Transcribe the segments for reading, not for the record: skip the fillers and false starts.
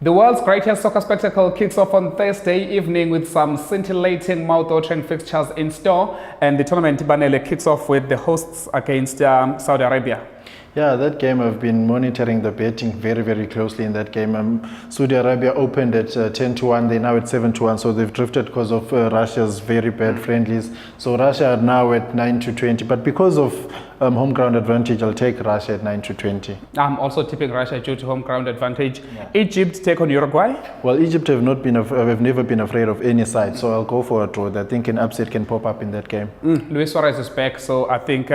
The world's greatest soccer spectacle kicks off on Thursday evening with some scintillating mouth-watering fixtures in store, and the tournament Banele kicks off with the hosts against Saudi Arabia. Yeah, that game I've been monitoring the betting very, very closely in that game. Saudi Arabia opened at 10-1, they're now at 7-1, so they've drifted because of Russia's very bad friendlies. So Russia are now at 9-20, but because of home ground advantage, I'll take Russia at 9-20. I'm also tipping Russia due to home ground advantage. Yeah. Egypt take on Uruguay? Well, Egypt have never been afraid of any side, so I'll go for a draw. I think an upset can pop up in that game. Luis Suarez is back, so I think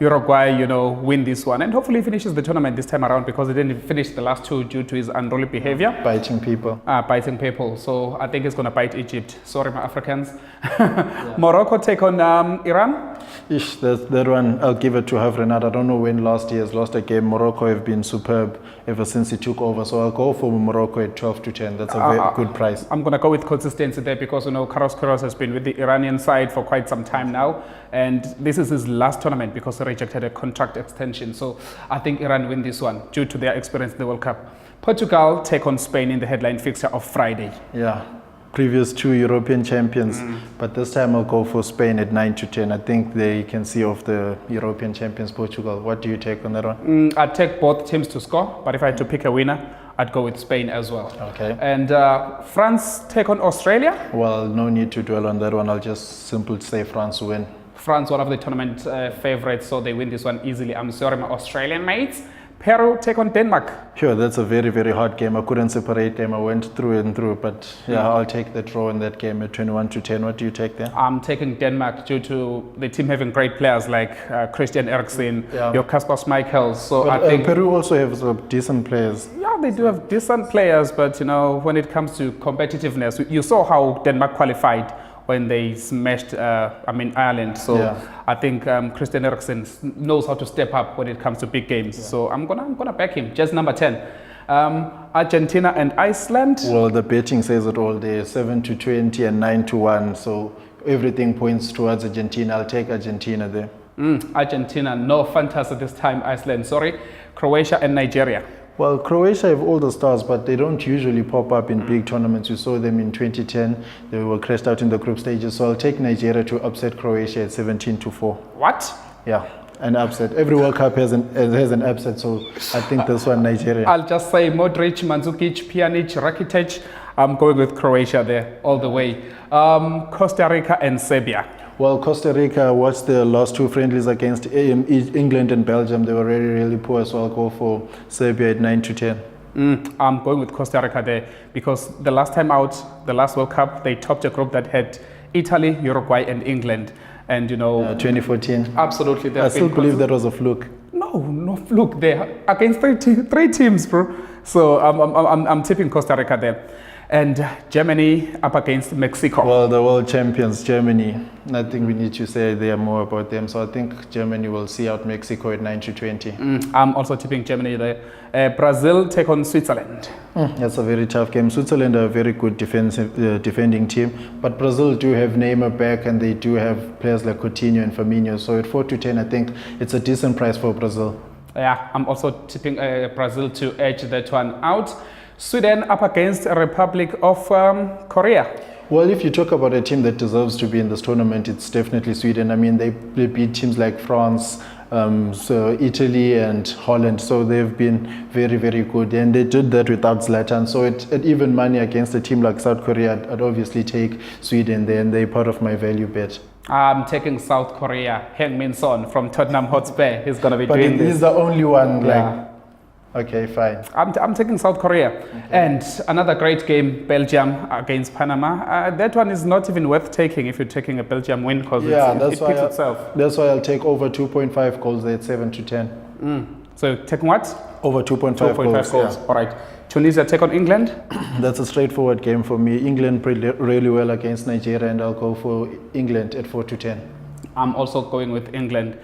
Uruguay, win this one, and hopefully finishes the tournament this time around because he didn't finish the last two due to his unruly behavior. Biting people. Biting people. So I think he's going to bite Egypt. Sorry, my Africans. Yeah. Morocco take on Iran? That one, I'll give it to Havrenat. I don't know when last year's lost a game. Morocco have been superb ever since he took over. So I'll go for Morocco at 12-10. That's a very good price. I'm going to go with consistency there because, Carlos Queiroz has been with the Iranian side for quite some time now. And this is his last tournament because he rejected a contract extension. So I think Iran win this one due to their experience in the World Cup. Portugal take on Spain in the headline fixture of Friday. Yeah. Previous two European champions, but this time I'll go for Spain at 9-10. I think they can see off the European champions, Portugal. What do you take on that one? I'd take both teams to score, but if I had to pick a winner, I'd go with Spain as well. Okay. And France take on Australia? Well, no need to dwell on that one. I'll just simply say France win. France, one of the tournament favorites, so they win this one easily. I'm sorry, my Australian mates. Peru take on Denmark. Sure, that's a very, very hard game. I couldn't separate them. I went through and through, but yeah, I'll take the draw in that game at 21-10. What do you take there? I'm taking Denmark due to the team having great players like Christian Eriksen, your Kasper Schmeichel. So but, I think Peru also has decent players. Yeah, they do have decent players, but when it comes to competitiveness, you saw how Denmark qualified when they smashed Ireland. So I think Christian Eriksen knows how to step up when it comes to big games. So I'm gonna back him. Just number 10. Argentina and Iceland. Well, the betting says it all day. 7-20 and 9-1. So everything points towards Argentina. I'll take Argentina there. Argentina, no fantasy this time. Iceland, sorry. Croatia and Nigeria. Well, Croatia have all the stars, but they don't usually pop up in big tournaments. You saw them in 2010. They were crashed out in the group stages. So I'll take Nigeria to upset Croatia at 17-4. What? Yeah, an upset. Every World Cup has an upset, so I think this one, Nigeria. I'll just say Modric, Mandzukic, Pjanic, Rakitic. I'm going with Croatia there all the way. Costa Rica and Serbia. Well, Costa Rica watched the last two friendlies against England and Belgium. They were really, really poor, so I'll go for Serbia at 9-10. I'm going with Costa Rica there because the last time out, the last World Cup, they topped a group that had Italy, Uruguay, and England. And 2014. Absolutely. I still believe that was a fluke. No fluke there. Against three teams, bro. So I'm tipping Costa Rica there. And Germany up against Mexico. Well, the world champions, Germany. I think we need to say there more about them. So I think Germany will see out Mexico at 9-20. I'm also tipping Germany there. Brazil take on Switzerland. That's a very tough game. Switzerland are a very good defending team, but Brazil do have Neymar back, and they do have players like Coutinho and Firmino. So at 4-10, I think it's a decent price for Brazil. Yeah, I'm also tipping Brazil to edge that one out. Sweden up against the Republic of Korea. Well, if you talk about a team that deserves to be in this tournament, it's definitely Sweden. I mean, they beat teams like France, so Italy and Holland. So they've been very, very good. And they did that without Zlatan. So at even money against a team like South Korea, I'd obviously take Sweden there, and they're part of my value bet. I'm taking South Korea. Heung-min Son from Tottenham Hotspur. He's going to be doing this. But he's the only one, Okay, fine. I'm taking South Korea. Okay. And another great game, Belgium against Panama. That one is not even worth taking if you're taking a Belgium win because it picks itself. That's why I'll take over 2.5 goals there at 7-10. So taking what? Over 2.5 goals. Yeah. All right. Tunisia take on England? That's a straightforward game for me. England played really well against Nigeria, and I'll go for England at 4-10. I'm also going with England.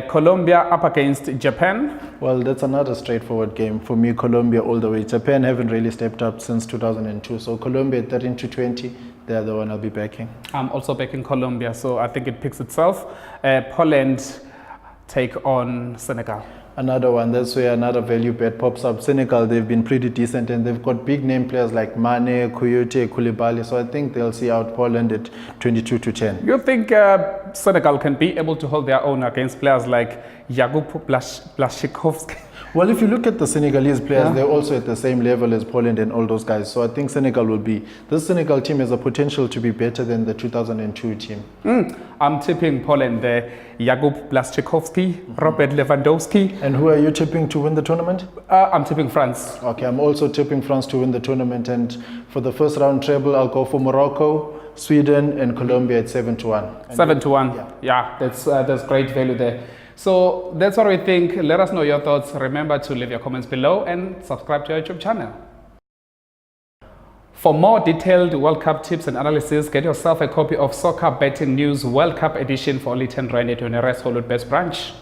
Colombia up against Japan. Well, that's another straightforward game for me. Colombia all the way. Japan haven't really stepped up since 2002. So Colombia at 13-20, they're the one I'll be backing. I'm also backing Colombia, so I think it picks itself. Poland take on Senegal. Another one, that's where another value bet pops up. Senegal, they've been pretty decent and they've got big name players like Mane, Kouyaté, Koulibaly. So I think they'll see out Poland at 22-10. You think Senegal can be able to hold their own against players like Jakub Blaszczykowski? Well, if you look at the Senegalese players, they're also at the same level as Poland and all those guys. So I think Senegal will be, this Senegal team has a potential to be better than the 2002 team. I'm tipping Poland there. Jakub Blaszczykowski, Robert Lewandowski. And who are you tipping to win the tournament? I'm tipping France. Okay, I'm also tipping France to win the tournament. And for the first round treble, I'll go for Morocco, Sweden, and Colombia at 7-1. 7-1. Yeah, that's great value there. So that's what we think. Let us know your thoughts. Remember to leave your comments below and subscribe to our YouTube channel. For more detailed World Cup tips and analysis, get yourself a copy of Soccer Betting News World Cup edition for only 10 Rand at your nearest Hollywood Best branch.